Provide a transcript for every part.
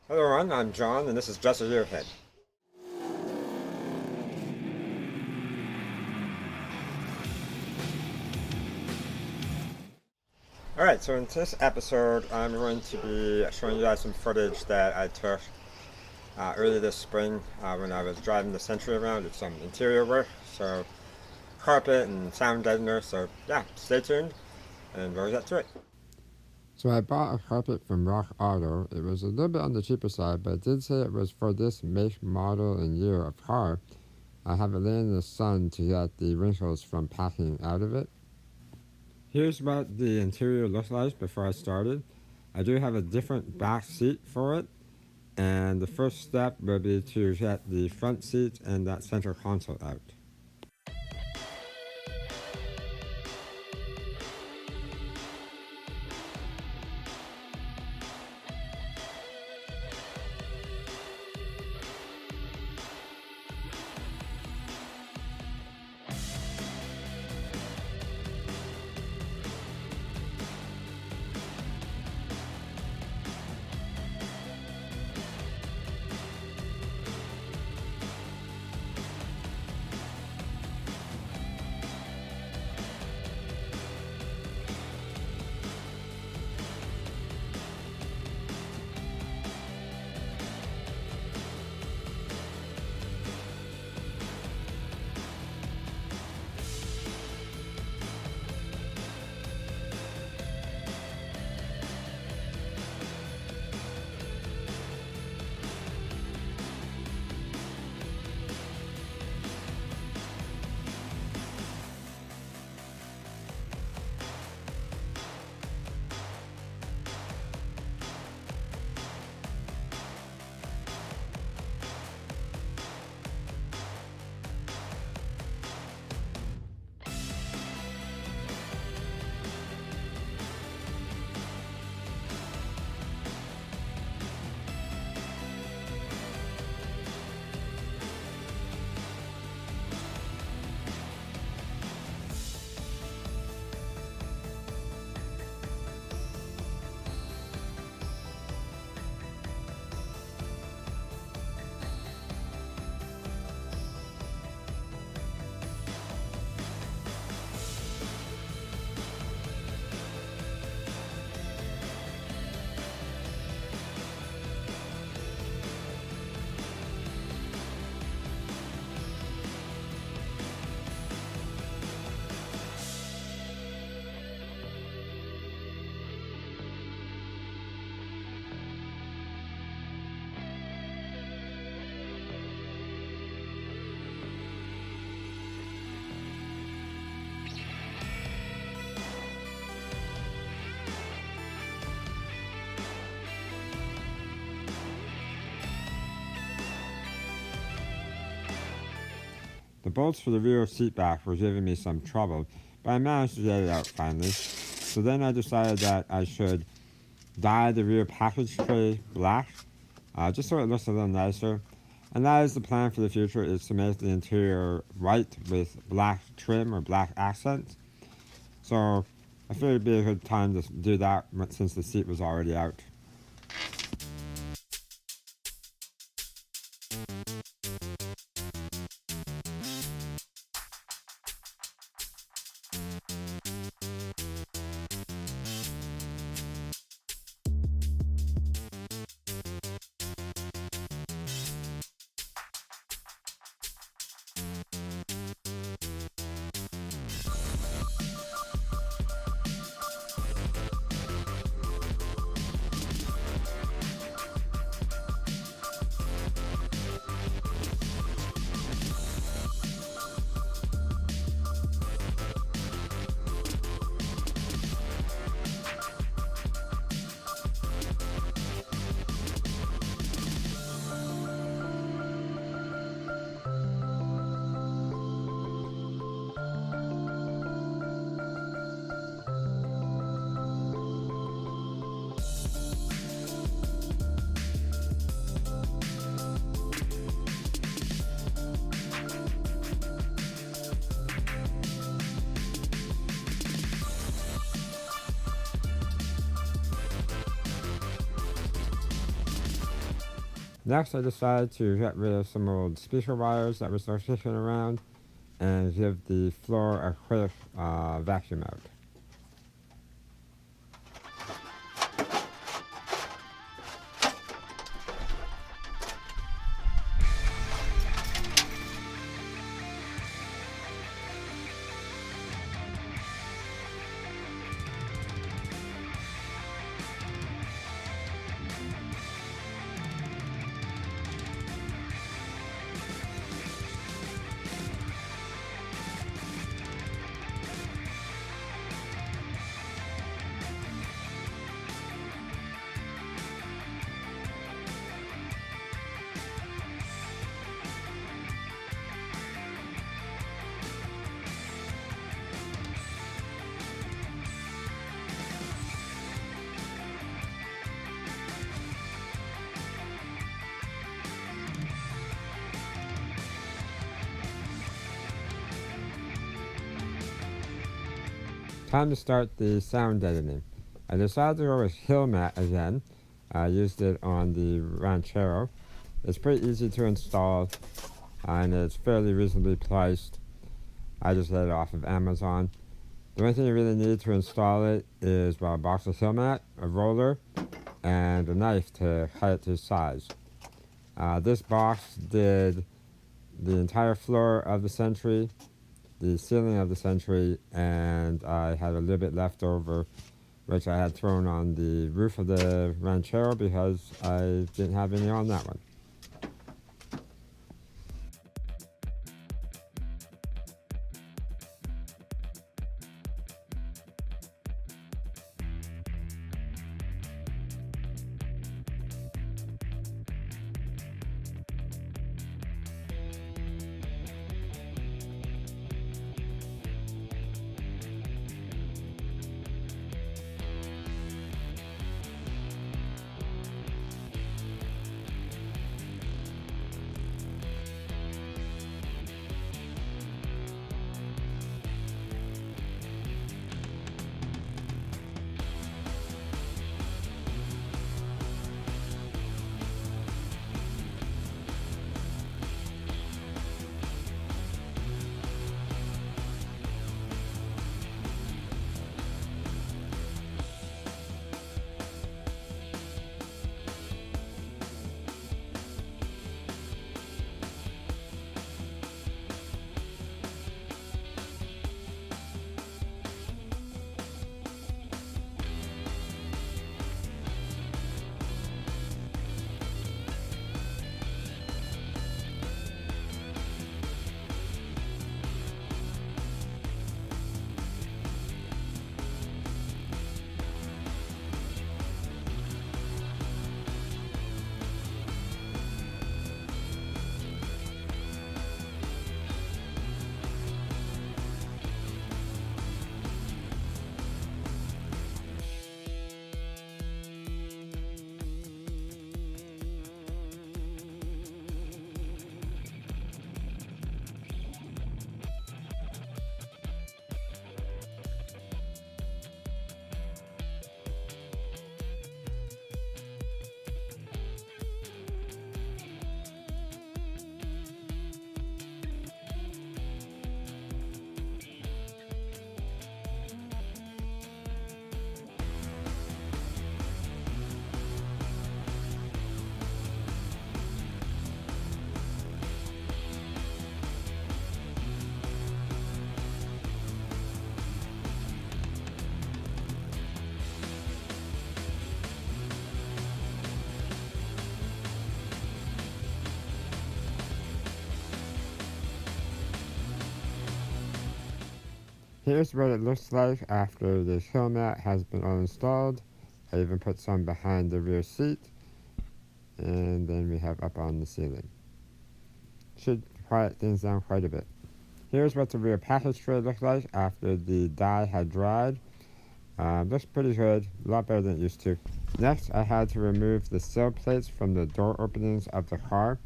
Hello everyone, I'm John and this is Just A GearHead. Alright, so in this episode I'm going to be showing you guys some footage that I took early this spring when I was driving the Century around. It's some interior work, so carpet and sound deadener, so yeah, stay tuned and we'll get to it. So I bought a carpet from Rock Auto. It was a little bit on the cheaper side, but it did say it was for this make, model, and year of car. I have it laying in the sun to get the wrinkles from packing out of it. Here's what the interior looks like before I started. I do have a different back seat for it, and the first step will be to get the front seat and that center console out. The bolts for the rear seat back were giving me some trouble, but I managed to get it out finally. So then I decided that I should dye the rear package tray black, just so it looks a little nicer. And that is the plan for the future, is to make the interior white with black trim or black accents. So I figured it'd be a good time to do that since the seat was already out. Next, I decided to get rid of some old speaker wires that were still kicking around and give the floor a quick vacuum out. Time to start the sound deadening. I decided to go with Kilmat again. I used it on the Ranchero. It's pretty easy to install and it's fairly reasonably priced. I just got it off of Amazon. The only thing you really need to install it is a box of Kilmat, a roller, and a knife to cut it to size. This box did the entire floor of the Century, the ceiling of the Century, and I had a little bit left over which I had thrown on the roof of the Ranchero because I didn't have any on that one. Here's what it looks like after the Kilmat has been uninstalled. I even put some behind the rear seat, and then we have up on the ceiling. Should quiet things down quite a bit. Here's what the rear package tray looked like after the dye had dried. Looks pretty good, a lot better than it used to. Next, I had to remove the sill plates from the door openings of the car.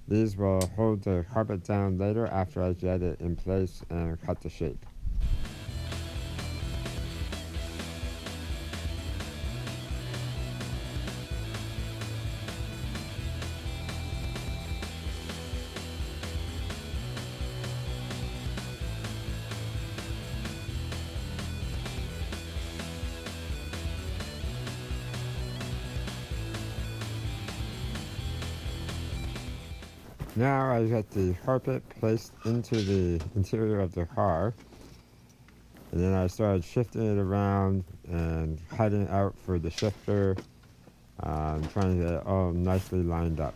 These will hold the carpet down later after I get it in place and cut the shape. Now I get the carpet placed into the interior of the car, and then I started shifting it around and cutting it out for the shifter, trying to get it all nicely lined up.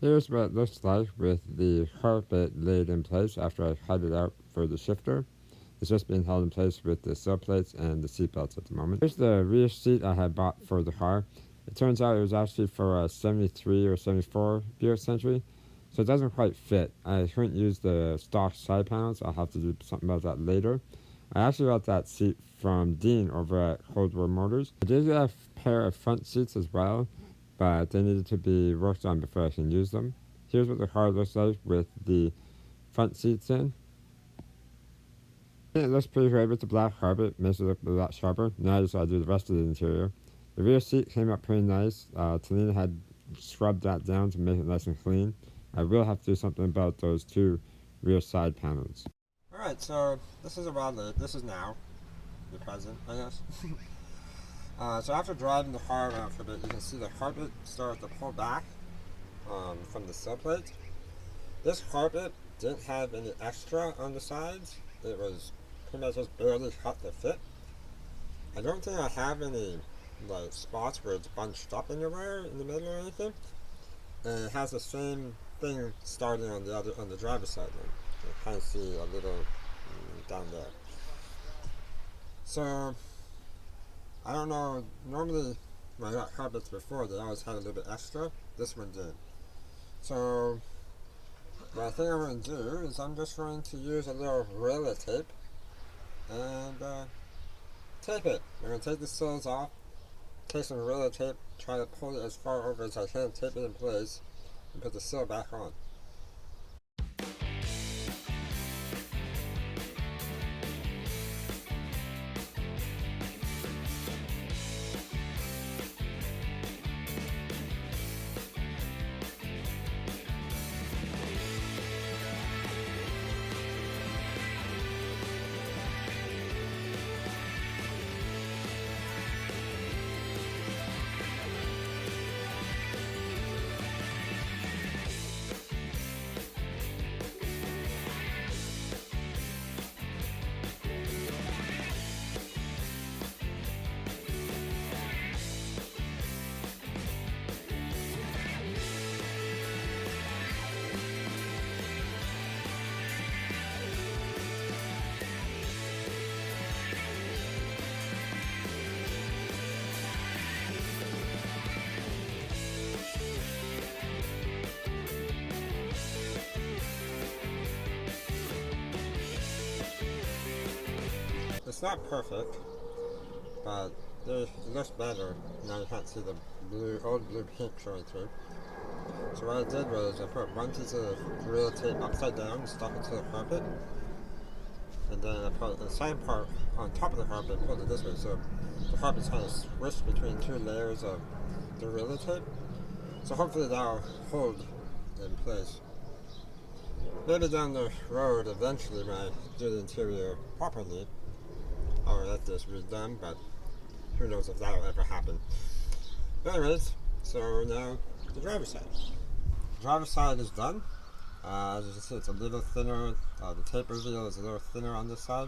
Here's what it looks like with the carpet laid in place after I cut it out for the shifter. It's just being held in place with the sill plates and the seat belts at the moment. Here's the rear seat I had bought for the car. It turns out it was actually for a 73 or 74 Buick Century, so it doesn't quite fit. I couldn't use the stock side panels. I'll have to do something about that later. I actually got that seat from Dean over at Cold War Motors. I did get a pair of front seats as well, but they needed to be worked on before I can use them. Here's what the car looks like with the front seats in. It looks pretty great with the black carpet, makes it look a lot sharper. Now I just gotta do the rest of the interior. The rear seat came up pretty nice. Talina had scrubbed that down to make it nice and clean. I will have to do something about those two rear side panels. Alright, so this is around this is now, the present, I guess. So after driving the car around for a bit, you can see the carpet start to pull back from the sill plate. This carpet didn't have any extra on the sides. It was pretty much just barely cut to fit. I don't think I have any like spots where it's bunched up anywhere in the middle or anything. And it has the same thing starting on the driver's side. You can kind of see a little down there. So I don't know, normally when I got carpets before, they always had a little bit extra. This one did. So what I think I'm going to do is I'm just going to use a little Gorilla tape and tape it. I'm going to take the sills off, take some Gorilla tape, try to pull it as far over as I can, tape it in place, and put the sill back on. It's not perfect, but it looks better. Now you can't see the old blue paint showing through. So what I did was I put one piece of Gorilla Tape upside down and stuck it to the carpet. And then I put the side part on top of the carpet and pulled it this way. So the carpet's kind of squished between two layers of Gorilla Tape. So hopefully that'll hold in place. Maybe down the road eventually when I do the interior properly, I'll let this redone, but who knows if that'll ever happen. But anyways, so now the driver's side. The driver's side is done. As you can see, it's a little thinner. The tape reveal is a little thinner on this side.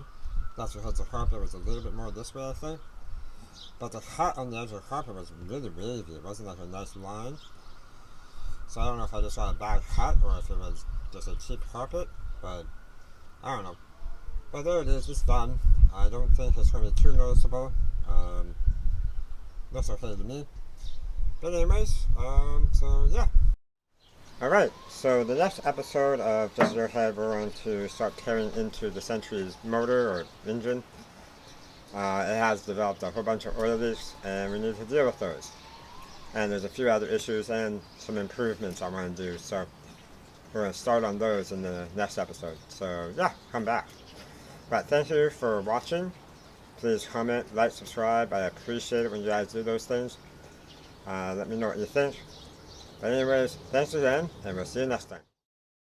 That's because the carpet was a little bit more this way, I think. But the cut on the edge of the carpet was really wavy. It wasn't like a nice line. So I don't know if I just got a bad cut or if it was just a cheap carpet, but I don't know. But there it is, it's done. I don't think it's going to be too noticeable. Looks okay to me. But anyways, so yeah. Alright, so the next episode of Just A GearHead, we're going to start tearing into the Century's motor or engine. It has developed a whole bunch of oil leaks, and we need to deal with those. And there's a few other issues and some improvements I want to do, so we're going to start on those in the next episode. So yeah, come back. But thank you for watching. Please comment, like, subscribe. I appreciate it when you guys do those things. Let me know what you think. But anyways, thanks again, and we'll see you next time.